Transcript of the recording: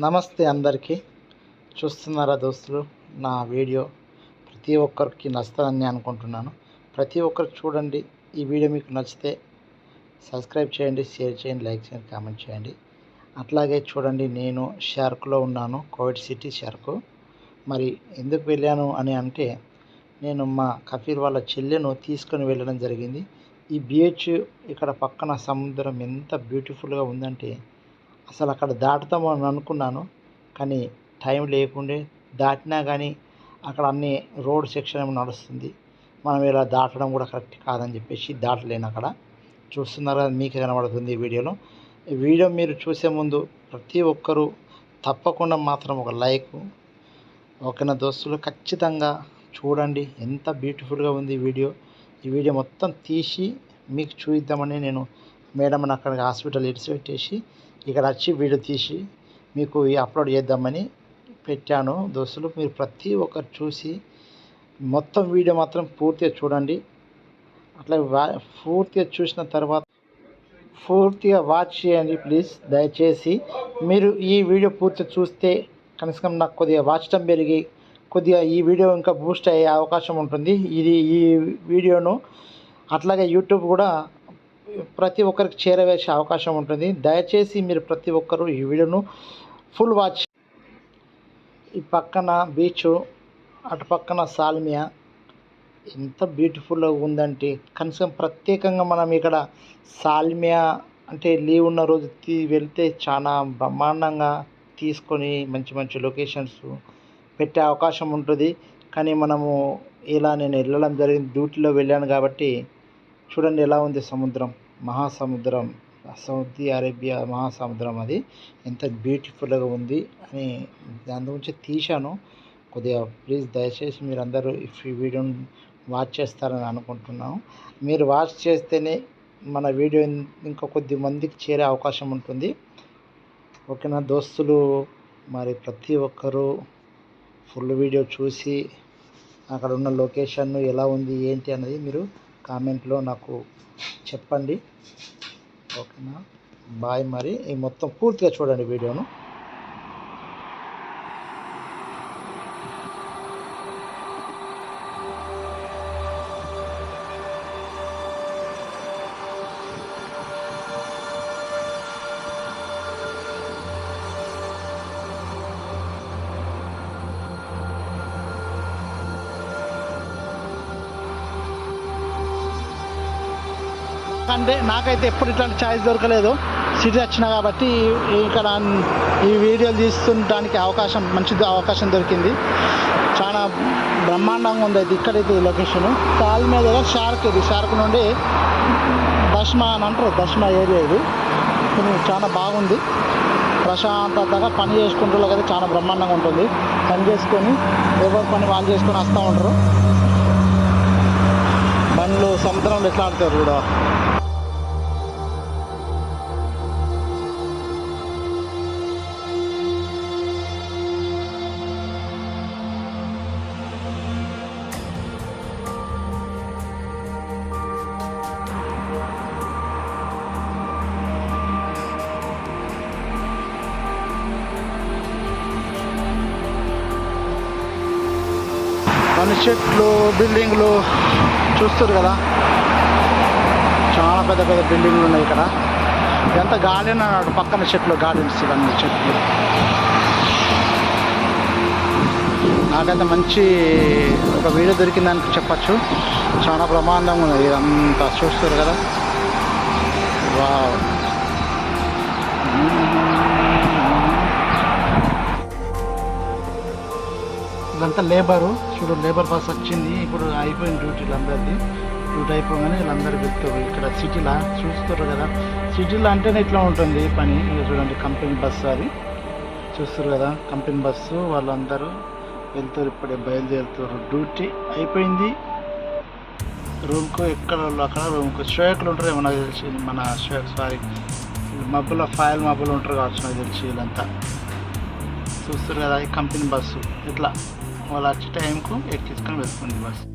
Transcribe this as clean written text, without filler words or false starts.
నమస్తే అందరికీ. చూస్తున్నారా దోస్తులు, నా వీడియో ప్రతి ఒక్కరికి నచ్చుతుందని అనుకుంటున్నాను. ప్రతి ఒక్కరు చూడండి. ఈ వీడియో మీకు నచ్చితే సబ్స్క్రైబ్ చేయండి, షేర్ చేయండి, లైక్ చేయండి, కామెంట్ చేయండి. అట్లాగే చూడండి, నేను షార్క్లో ఉన్నాను, కోవిడ్ సిటీ షార్క్. మరి ఎందుకు వెళ్ళాను అని అంటే, నేను మా కఫీల్ వాళ్ళ చెల్లెను తీసుకొని వెళ్ళడం జరిగింది. ఈ బీచ్ ఇక్కడ పక్కన సముద్రం ఎంత బ్యూటిఫుల్గా ఉందంటే, అసలు అక్కడ దాటుతామని అనుకున్నాను, కానీ టైం లేకుండే. దాటినా కానీ అక్కడ అన్ని రోడ్ సెక్షన్ నడుస్తుంది. మనం ఇలా దాటడం కూడా కరెక్ట్ కాదని చెప్పేసి దాటలేను. అక్కడ చూస్తున్నారు కదా, మీకు కనబడుతుంది ఈ వీడియోలో. ఈ వీడియో మీరు చూసే ముందు ప్రతి ఒక్కరూ తప్పకుండా మాత్రం ఒక లైక్, ఓకేనా దోస్తులు? ఖచ్చితంగా చూడండి, ఎంత బ్యూటిఫుల్గా ఉంది ఈ వీడియో. ఈ వీడియో మొత్తం తీసి మీకు చూద్దామని నేను మేడంని అక్కడ హాస్పిటల్ ఇడిచిపెట్టేసి ఇక్కడ వచ్చి వీడియో తీసి మీకు అప్లోడ్ చేద్దామని పెట్టాను దోస్తులు. మీరు ప్రతి ఒక్కరు చూసి మొత్తం వీడియో మాత్రం పూర్తిగా చూడండి. అట్లా పూర్తిగా చూసిన తర్వాత పూర్తిగా వాచ్ చేయండి ప్లీజ్. దయచేసి మీరు ఈ వీడియో పూర్తిగా చూస్తే కనీసం నాకు కొద్దిగా వాచ్ టైం పెరిగి కొద్దిగా ఈ వీడియో ఇంకా బూస్ట్ అయ్యే అవకాశం ఉంటుంది. ఈ వీడియోను అట్లాగే యూట్యూబ్ కూడా ప్రతి ఒక్కరికి చేరవేసే అవకాశం ఉంటుంది. దయచేసి మీరు ప్రతి ఒక్కరూ ఈ వీడియోను ఫుల్ వాచ్. ఈ పక్కన బీచ్, అటు పక్కన సాల్మియా ఎంత బ్యూటిఫుల్గా ఉందంటే, కనీసం ప్రత్యేకంగా మనం ఇక్కడ సాల్మియా అంటే లీవ్ ఉన్న రోజు వెళ్తే చాలా బ్రహ్మాండంగా తీసుకొని మంచి మంచి లొకేషన్స్ పెట్టే అవకాశం ఉంటుంది. కానీ మనము ఇలా నేను వెళ్ళడం జరిగింది, డ్యూటీలో వెళ్ళాను కాబట్టి చూడండి ఎలా ఉంది సముద్రం, మహాసముద్రం, సౌదీ అరేబియా మహాసముద్రం. అది ఎంత బ్యూటిఫుల్గా ఉంది అని దాని గురించి తీశాను. కొద్దిగా ప్లీజ్ దయచేసి మీరు అందరూ ఈ వీడియోని వాచ్ చేస్తారని అనుకుంటున్నాను. మీరు వాచ్ చేస్తేనే మన వీడియో ఇంకా కొద్ది మందికి చేరే అవకాశం ఉంటుంది, ఓకేనా దోస్తులు? మరి ప్రతి ఒక్కరూ ఫుల్ వీడియో చూసి అక్కడ ఉన్న లొకేషన్ ఎలా ఉంది ఏంటి అన్నది మీరు కామెంట్లో నాకు చెప్పండి, ఓకేనా? బాయ్. మరి ఈ మొత్తం పూర్తిగా చూడండి వీడియోను. అంటే నాకైతే ఎప్పుడు ఇట్లాంటి ఛాయిస్ దొరకలేదు. సిటీ వచ్చినా కాబట్టి ఇక్కడ ఈ వీడియోలు తీస్తుండడానికి మంచి అవకాశం దొరికింది. చాలా బ్రహ్మాండంగా ఉంది. అయితే ఇక్కడైతే ఈ లొకేషను సాల్మియా దగ్గర షార్క్. ఇది షార్క్ నుండి దష్మా అని అంటారు, దష్మా ఏరియా ఇది. చాలా బాగుంది, ప్రశాంతతగా పని చేసుకుంటారు కదా, చాలా బ్రహ్మాండంగా ఉంటుంది. పని చేసుకొని ఎవరి పని వాళ్ళు చేసుకొని వస్తూ ఉంటారు. బండ్లు సముద్రంలో ఎట్లా ఆడతారు కూడా. కొన్ని చెట్లు, బిల్డింగ్లు చూస్తారు కదా, చాలా పెద్ద పెద్ద బిల్డింగ్లు ఉన్నాయి ఇక్కడ. ఎంత గార్డెన్ అన్నాడు, పక్కన చెట్లు, గార్డెన్స్, ఇవన్నీ చెట్లు. నాకైతే మంచి ఒక వీడియో దొరికిందని చెప్పచ్చు. చాలా బ్రహ్మాండంగా ఉన్నది ఇదంతా, చూస్తారు కదా. వావ్. ఇదంతా లేబరు చూడు, లేబర్ బస్ వచ్చింది. ఇప్పుడు అయిపోయింది డ్యూటీలు అందరిది. డ్యూటీ అయిపోగానే వీళ్ళందరూ వెళ్తారు. ఇక్కడ సిటీలా చూస్తారు కదా, సిటీలో అంటేనే ఇట్లా ఉంటుంది పని. చూడండి, కంపెనీ బస్సు అది చూస్తారు కదా, కంపెనీ బస్సు. వాళ్ళందరూ వెళ్తారు, ఇప్పుడే బయలుదేరుతారు. డ్యూటీ అయిపోయింది. రూమ్కు ఎక్కడ అక్కడ రూమ్కు షోయకులు ఉంటారు ఏమో నాకు తెలిసి. మన సారీ మబ్బులో మబ్బులు ఉంటారు కావచ్చు నాకు తెలిసి. వీళ్ళంతా చూస్తారు కదా, ఈ కంపెనీ బస్సు. ఇట్లా వాళ్ళు వచ్చే టైంకు ఎక్కించుకొని వెళ్తుంది బస్సు.